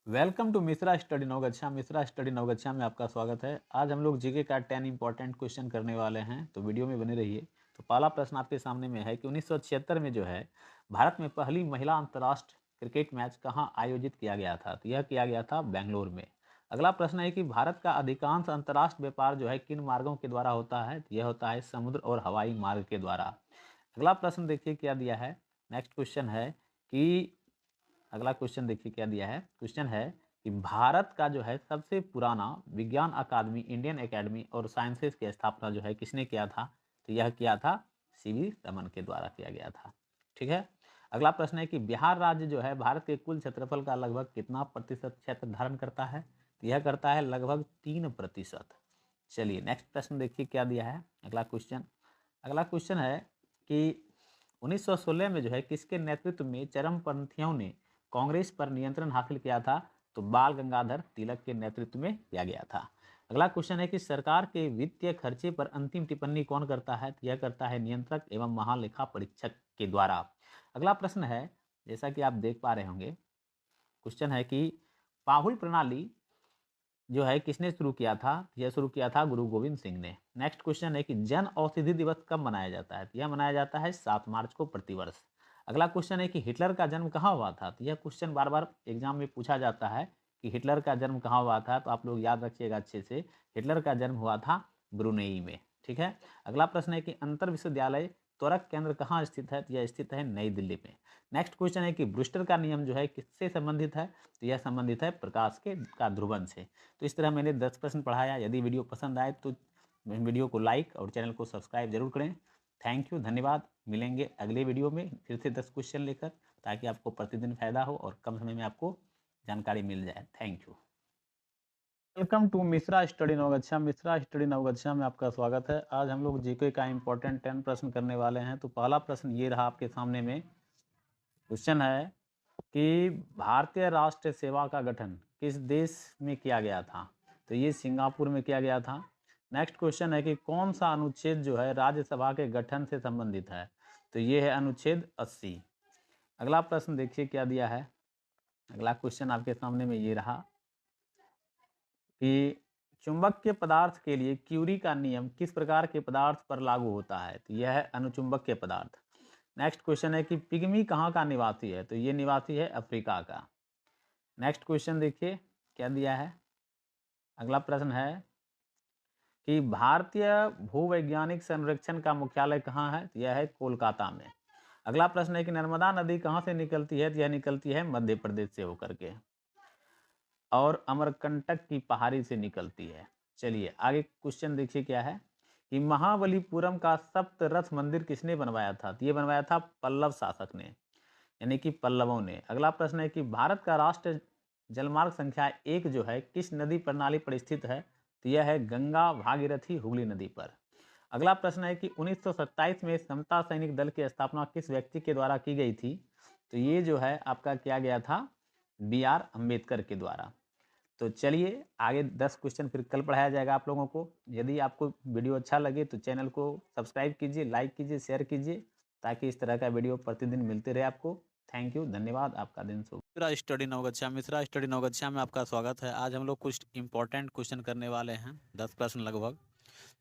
Welcome to Mishra study Naugachia. Mishra study Naugachia में आपका स्वागत है। आज हम लोग जीके का 10 इंपॉर्टेंट क्वेश्चन करने वाले हैं, तो वीडियो में बने रहिए। तो पहला प्रश्न आपके सामने में है कि 1976 में जो है भारत में पहली महिला अंतर्राष्ट्रीय क्रिकेट मैच कहाँ आयोजित किया गया था? तो यह किया गया था बेंगलोर में। अगला प्रश्न है कि भारत का अधिकांश अंतर्राष्ट्रीय व्यापार जो है किन मार्गों के द्वारा होता है? तो यह होता है समुद्र और हवाई मार्ग के द्वारा। अगला प्रश्न देखिए क्या दिया है। नेक्स्ट क्वेश्चन है कि अगला क्वेश्चन देखिए क्या दिया है। क्वेश्चन है कि भारत का जो है सबसे पुराना विज्ञान अकादमी इंडियन एकेडमी और साइंसेस की स्थापना जो है किसने किया था? तो यह किया था सीवी रमन के द्वारा किया गया था। ठीक है। अगला प्रश्न है कि बिहार राज्य जो है भारत के कुल क्षेत्रफल का लगभग कितना प्रतिशत क्षेत्र धारण करता है? तो यह करता है लगभग 3%। चलिए नेक्स्ट प्रश्न देखिए क्या दिया है। अगला क्वेश्चन है कि 1916 में जो है किसके नेतृत्व में चरमपंथियों ने कांग्रेस पर नियंत्रण हासिल किया था? तो बाल गंगाधर तिलक के नेतृत्व में किया गया था। अगला क्वेश्चन है कि सरकार के वित्तीय खर्चे पर अंतिम टिप्पणी कौन करता है? तो यह करता है नियंत्रक एवं महालेखा परीक्षक के द्वारा। अगला प्रश्न है, जैसा कि आप देख पा रहे होंगे, क्वेश्चन है कि पाहुल प्रणाली जो है किसने शुरू किया था? यह शुरू किया था गुरु गोविंद सिंह ने। नेक्स्ट क्वेश्चन है कि जन औषधि दिवस कब मनाया जाता है? तो यह मनाया जाता है 7 मार्च को प्रतिवर्ष। अगला क्वेश्चन है कि हिटलर का जन्म कहाँ हुआ था? तो यह क्वेश्चन बार बार एग्जाम में पूछा जाता है कि हिटलर का जन्म कहाँ हुआ था, तो आप लोग याद रखिएगा अच्छे से। हिटलर का जन्म हुआ था ब्रुनेई में। ठीक है। अगला प्रश्न है कि अंतर विश्वविद्यालय त्वरक केंद्र कहाँ स्थित है? तो यह स्थित है नई दिल्ली में। नेक्स्ट क्वेश्चन है कि ब्रूस्टर का नियम जो है किससे संबंधित है? तो यह संबंधित है प्रकाश के का ध्रुवन से। तो इस तरह मैंने 10 प्रश्न पढ़ाया। यदि वीडियो पसंद आए तो वीडियो को लाइक और चैनल को सब्सक्राइब जरूर करें। थैंक यू, धन्यवाद। मिलेंगे अगले वीडियो में फिर से 10 क्वेश्चन लेकर, ताकि आपको प्रतिदिन फायदा हो और कम समय में आपको जानकारी मिल जाए। Thank you. Welcome to Mishra study Naugachia. Mishra study Naugachia में आपका स्वागत है। आज हम लोग जीके का इंपॉर्टेंट 10 प्रश्न करने वाले हैं। तो पहला प्रश्न ये रहा आपके सामने में। क्वेश्चन है कि भारतीय राष्ट्र सेवा का गठन किस देश में किया गया था? तो ये सिंगापुर में किया गया था। नेक्स्ट क्वेश्चन है कि कौन सा अनुच्छेद जो है राज्यसभा के गठन से संबंधित है? तो ये है अनुच्छेद 80। अगला प्रश्न देखिए क्या दिया है। अगला क्वेश्चन आपके सामने में ये रहा कि चुंबकीय पदार्थ के लिए क्यूरी का नियम किस प्रकार के पदार्थ पर लागू होता है? तो यह है अनुचुंबकीय पदार्थ। नेक्स्ट क्वेश्चन है कि पिग्मी कहाँ का निवासी है? तो ये निवासी है अफ्रीका का। नेक्स्ट क्वेश्चन देखिए क्या दिया है। अगला प्रश्न है कि भारतीय भूवैज्ञानिक संरक्षण का मुख्यालय कहाँ है? तो यह है कोलकाता में। अगला प्रश्न है कि नर्मदा नदी कहाँ से निकलती है? तो यह निकलती है मध्य प्रदेश से होकर के और अमरकंटक की पहाड़ी से निकलती है। चलिए आगे क्वेश्चन देखिए क्या है कि महाबलीपुरम का सप्त रथ मंदिर किसने बनवाया था? तो ये बनवाया था पल्लव शासक ने, यानी कि पल्लवों ने। अगला प्रश्न है कि भारत का राष्ट्रीय जलमार्ग संख्या 1 जो है किस नदी प्रणाली पर स्थित है? तो यह है गंगा भागीरथी हुगली नदी पर। अगला प्रश्न है कि 1927 में समता सैनिक दल की स्थापना किस व्यक्ति के द्वारा की गई थी? तो ये जो है आपका किया गया था बी आर अम्बेडकर के द्वारा। तो चलिए आगे 10 क्वेश्चन फिर कल पढ़ाया जाएगा आप लोगों को। यदि आपको वीडियो अच्छा लगे तो चैनल को सब्सक्राइब कीजिए, लाइक कीजिए, शेयर कीजिए, ताकि इस तरह का वीडियो प्रतिदिन मिलते रहे आपको। थैंक यू, धन्यवाद। आपका दिन शुभ। मिश्रा स्टडी नवगछिया में आपका स्वागत है। आज हम लोग कुछ इंपॉर्टेंट क्वेश्चन करने वाले हैं, 10 प्रश्न लगभग।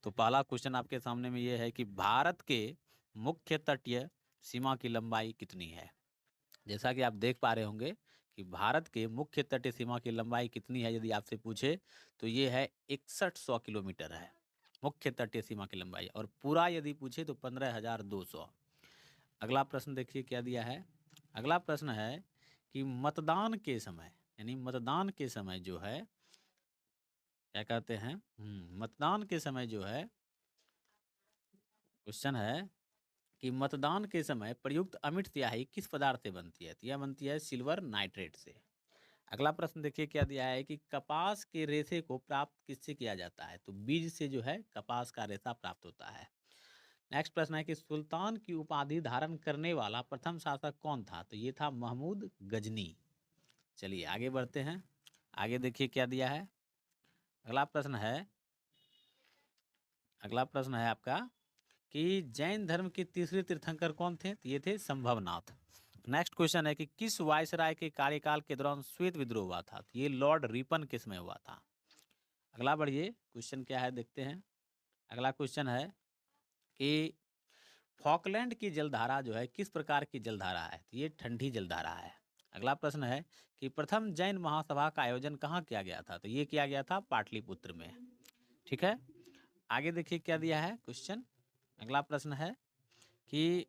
तो पहला क्वेश्चन आपके सामने में ये है कि भारत के मुख्य तटीय सीमा की लंबाई कितनी है? जैसा कि आप देख पा रहे होंगे कि भारत के मुख्य तटीय सीमा की लंबाई कितनी है, यदि आपसे पूछे तो ये है 6100 किलोमीटर है मुख्य तटीय सीमा की लंबाई, और पूरा यदि पूछे तो 15,200। अगला प्रश्न देखिए क्या दिया है। अगला प्रश्न है कि मतदान के समय, यानी मतदान के समय जो है क्या कहते हैं, मतदान के समय जो है, क्वेश्चन है कि मतदान के समय प्रयुक्त अमिट स्याही किस पदार्थ से बनती है? तो यह बनती है सिल्वर नाइट्रेट से। अगला प्रश्न देखिए क्या दिया है कि कपास के रेशे को प्राप्त किससे किया जाता है? तो बीज से जो है कपास का रेशा प्राप्त होता है। नेक्स्ट प्रश्न है कि सुल्तान की उपाधि धारण करने वाला प्रथम शासक कौन था? तो ये था महमूद गजनी। चलिए आगे बढ़ते हैं। आगे देखिए क्या दिया है। अगला प्रश्न है, आपका कि जैन धर्म के तीसरे तीर्थंकर कौन थे? तो ये थे संभवनाथ। नेक्स्ट क्वेश्चन है कि किस वायसराय के कार्यकाल के दौरान श्वेत विद्रोह हुआ था? तो ये लॉर्ड रिपन किस में हुआ था? अगला बढ़िए, क्वेश्चन क्या है देखते हैं। अगला क्वेश्चन है कि फॉकलैंड की जलधारा जो है किस प्रकार की जलधारा है? तो ये ठंडी जलधारा है। अगला प्रश्न है कि प्रथम जैन महासभा का आयोजन कहाँ किया गया था? तो ये किया गया था पाटलिपुत्र में। ठीक है, आगे देखिए क्या दिया है क्वेश्चन। अगला प्रश्न है कि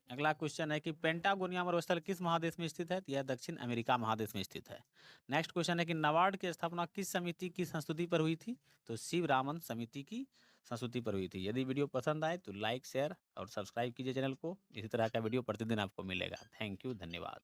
अगला क्वेश्चन है कि पेंटागोनिया मरुस्थल किस महादेश में स्थित है? तो यह दक्षिण अमेरिका महादेश में स्थित है। नेक्स्ट क्वेश्चन है कि नाबार्ड की स्थापना किस समिति की संस्तुति पर हुई थी? तो शिव रामन समिति की संस्तुति पर हुई थी। यदि वीडियो पसंद आए तो लाइक शेयर और सब्सक्राइब कीजिए चैनल को। इसी तरह का वीडियो प्रतिदिन आपको मिलेगा। थैंक यू, धन्यवाद।